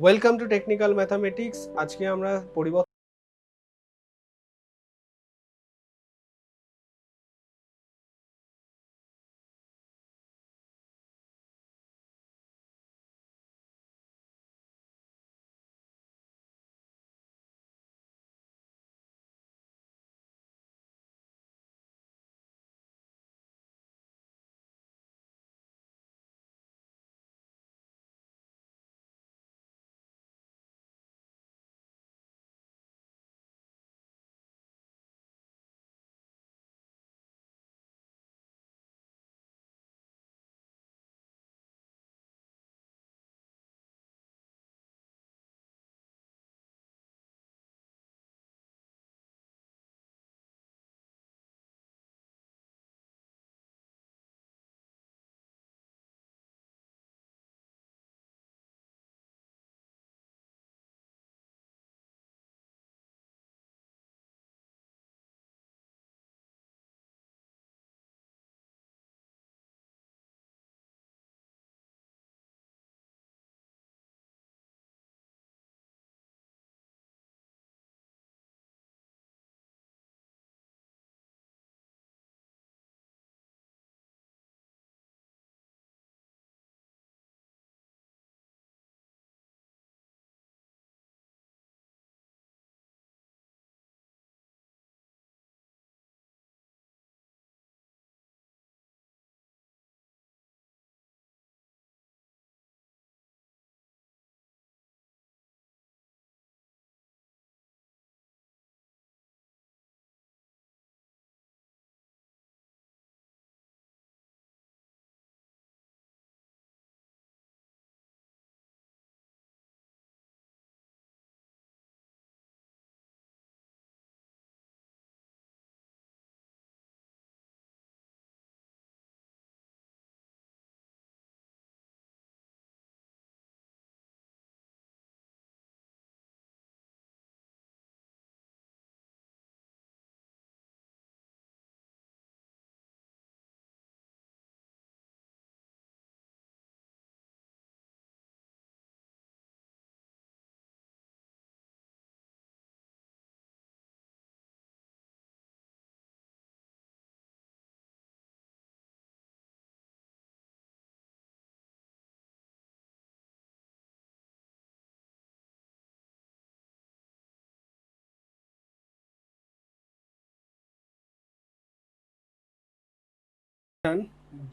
Welcome to technical mathematics. আজকে আমরা পরিবর্তন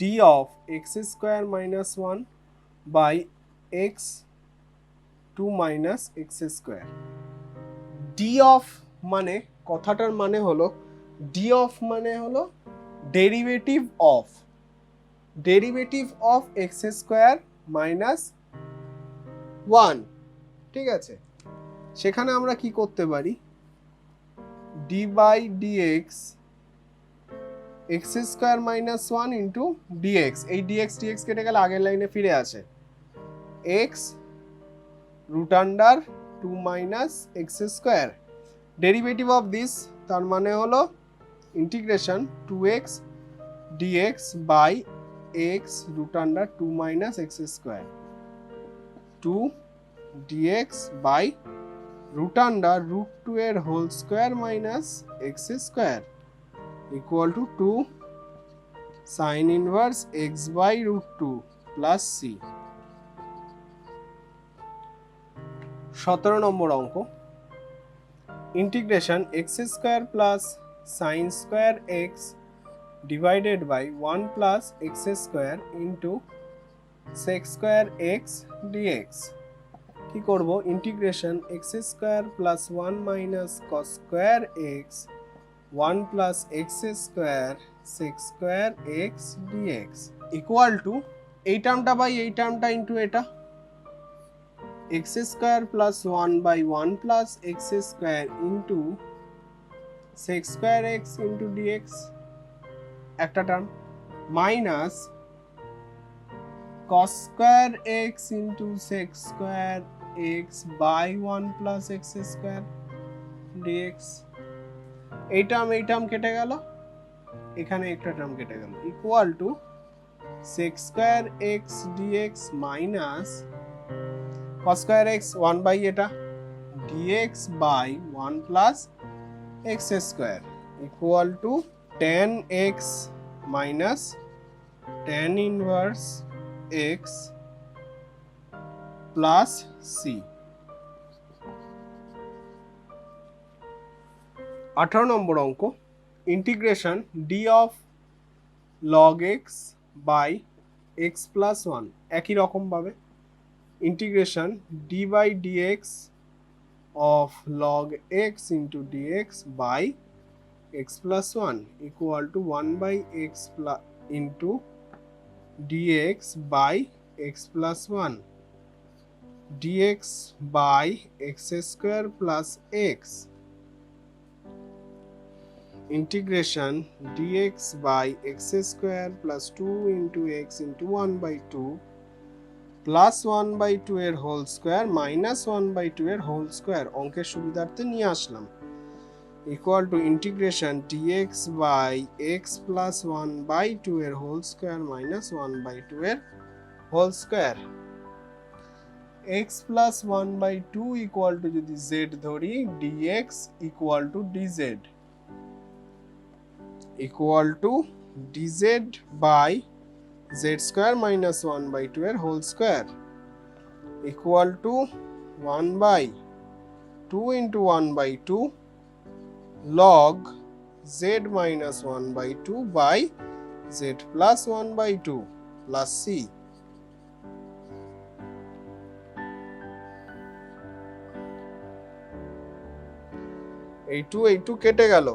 d of x square minus one by x two minus x square. D of মানে কথাটার মানে হলো derivative of x square minus one. ঠিক আছে, সেখানে আমরা কি করতে পারি, d by dx x square minus one into dx, এই ডিএক্স কেটে গেলে আগের লাইনে ফিরে আসে x root under two minus x square. Derivative of this তার মানে হলো integration two x dx by x root under two minus x square, two dx by root under root two এর whole square minus x square equal to two sine inverse x by root two plus C. 17 number অঙ্ক, integration x square plus sine square x divided by one plus x square into sec square x dx. কি করব, integration x square plus one minus cos square x one plus x square sec square x dx equal two এই টার্মটা by এই টার্মটা into এটা, x square plus one by one plus x square into sec square x into dx একটা term, minus cos square x into sec square x by one plus x square dx. এই term কেটে গেল, এখানে একটা term কেটে গেল, equal to sec square x dx minus cos square x 1 by এটা dx by 1 plus x square equal to tan x minus tan inverse x plus c। 18 নম্বর অঙ্ক integration d of log x by x plus 1 একই রকম ভাবে integration d by dx of log x into dx by x plus 1 equal to 1 by x plus into dx by x plus 1 dx by x square plus x integration dx by x square plus 2 into x into 1 by 2 plus 1 by 2 এর whole square minus 1 by 2 এর whole square অঙ্কের সুবিধার্থে নিয়ে আসলাম equal to integration dx by x plus 1 by 2 এর whole square minus 1 by 2 এর whole square x plus 1 by 2 equal to যদি z ধরি dx equal to dz equal to dz by z square minus 1 by 2 এর whole square equal to 1 by 2 into 1 by 2 log z minus 1 by 2 by z plus 1 by 2 plus c। এই 2 কেটে গেল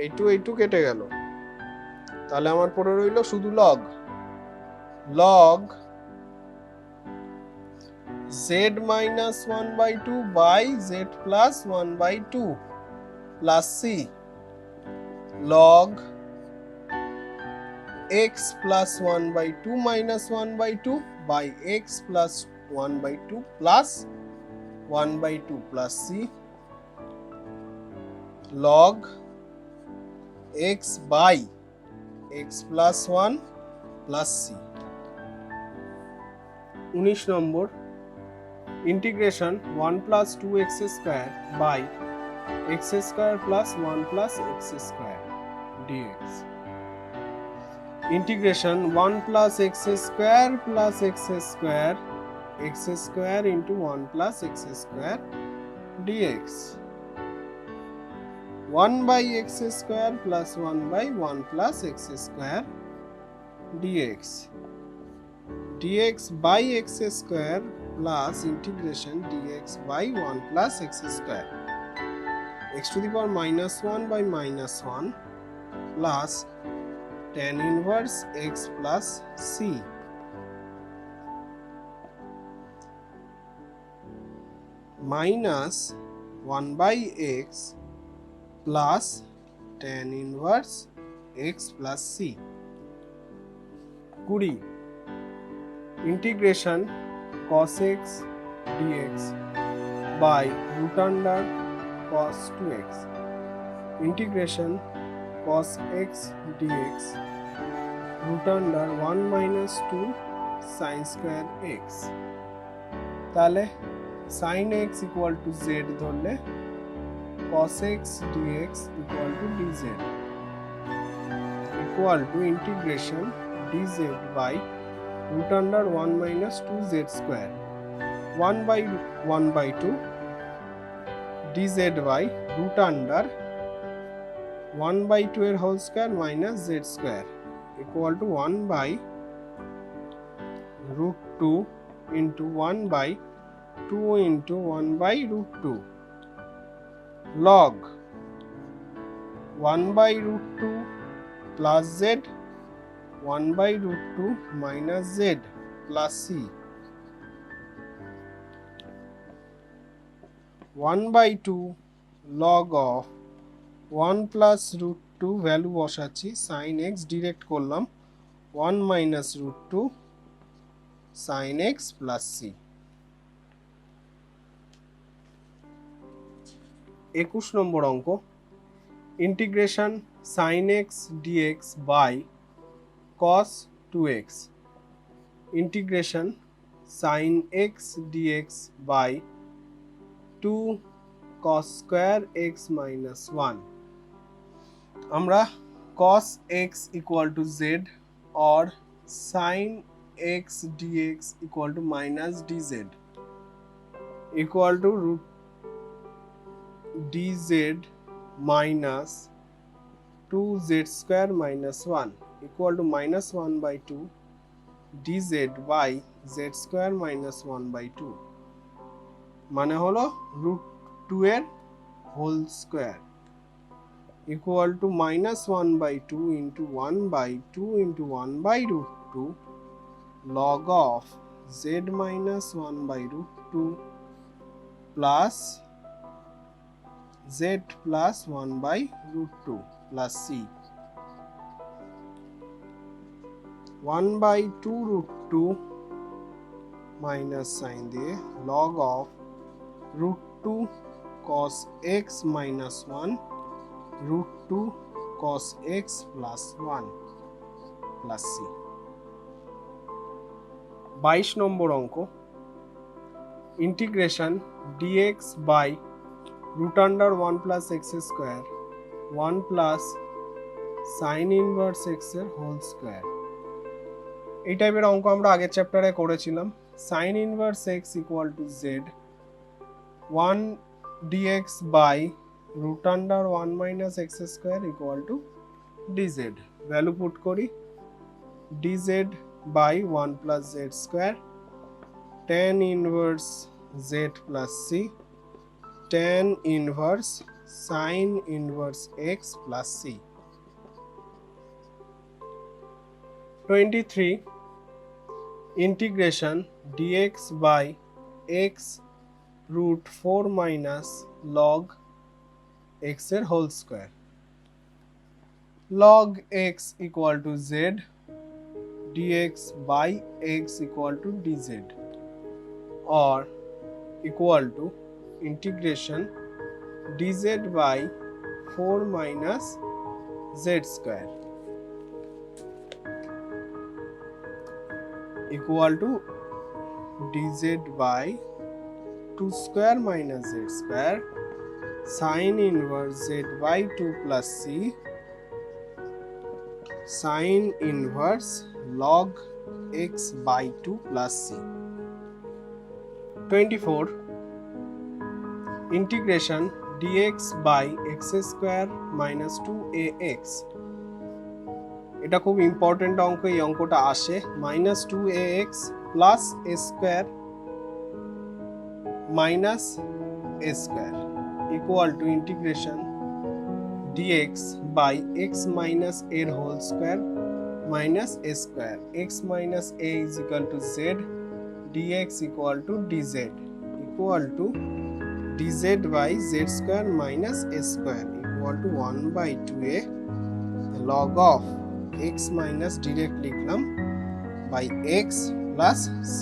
এই 2 কেটে গেল তাহলে আমার পড়ে রইল শুধু log z minus 1 by 2 by z plus 1 by 2 plus c log x plus 1 by 2 minus 1 by 2 by x plus 1 by 2 plus 1 by 2 plus c log x by x plus 1 plus c। 19 number integration 1 plus 2x square by x square plus 1 plus x square dx integration 1 plus x square plus x square into 1 plus x square dx 1 by x square plus 1 by 1 plus x square dx dx by x square plus integration dx by 1 plus x square x to the power minus 1 by minus 1 plus tan inverse x plus c minus 1 by x plus tan inverse x plus c। 20 integration cos x dx by root under cos 2x integration cos x dx root under 1 minus 2 sin square x তাহলে sin x equal to z ধরলে cos x dx equal to dz equal to integration dz by root under 1 minus 2z square 1 by 1 by 2 dz by root under 1 by 2 এর whole square minus z square equal to 1 by root 2 into 1 by 2 into 1 by root 2 log 1 by root 2 plus z 1 by root 2 minus z plus c 1 by 2 log of 1 plus root 2 value বসাচ্ছি sin x direct করলাম 1 minus root 2 sin x plus c। 21 নম্বর অঙ্ক integration sin x dx by cos 2x integration sin x dx by 2 cos square x minus 1. আমরা cos x equal to z or sin x dx equal to minus dz equal to root dz minus 2z square minus 1 equal to minus 1 by 2 dz by z square minus 1 by 2 মানে হলো root 2 এর whole square equal to minus 1 by 2 into 1 by 2 into 1 by root 2 log of z minus 1 by root 2 plus z plus 1 by root 2 plus c 1 by 2 root 2 minus sin দিয়ে log of root 2 cos x minus 1 root 2 cos x plus 1 plus c 22 নম্বর অঙ্ক integration dx by root under 1 plus x square 1 plus sin inverse x এর whole square এই টাইপের অঙ্ক আমরা আগের চ্যাপ্টারে করেছিলাম sin inverse x equal to z 1 dx by root under 1 minus x square equal to dz value put করি dz by 1 plus z square tan inverse z plus c tan inverse sin inverse x plus c 23 integration dx by x root 4 minus log x এর whole square log x equal to z dx by x equal to dz or equal to integration dz by 4 minus z square equal to dz by 2 square minus z square sin inverse z by 2 plus c sin inverse log x by 2 plus c 24 integration dx by x square minus 2ax এটা খুব important অঙ্ক এই অঙ্কটা আসে minus 2ax plus a square minus a square equal to integration dx by x minus a whole square minus a square x minus a is equal to z dx equal to dz equal to dz by z square minus a square equal to 1 by 2a log of x minus direct লিখলাম by x plus c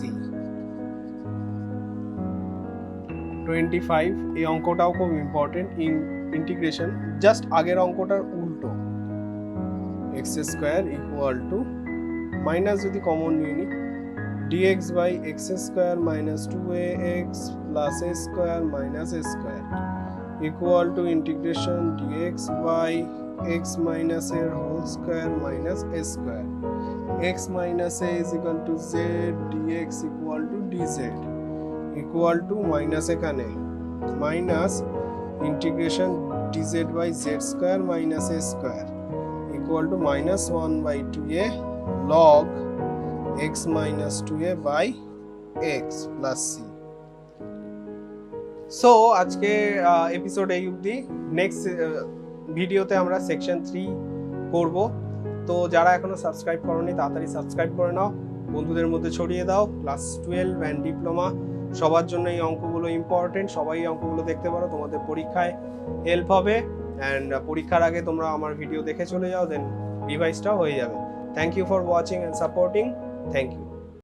25 এই অঙ্কটাও খুব important integration just আগের অঙ্কটার উল্টো x square equal to minus যদি common নিয়ে নি dx by x square minus 2ax plus a square minus a square equal to integration dx by x minus a whole square minus a square x minus a is equal to z dx equal to dz equal to minus এখানে minus integration dz by z square minus a square equal to minus 1 by 2a log x minus 2a by x plus c so আজকে episode এই অবধি next ভিডিওতে আমরা section 3 করব তো যারা এখনো সাবস্ক্রাইব করোনি তাড়াতাড়ি সাবস্ক্রাইব করে নাও বন্ধুদের মধ্যে ছড়িয়ে দাও ক্লাস 12 এন্ড ডিপ্লোমা সবার জন্য এই অঙ্কগুলো ইম্পর্টেন্ট সবাই এই অঙ্কগুলো দেখতে পারো তোমাদের পরীক্ষায় হেল্প হবে এন্ড পরীক্ষার আগে তোমরা আমার ভিডিও দেখে চলে যাও দেন রিভাইজটাও হয়ে যাবে thank you for watching and supporting thank you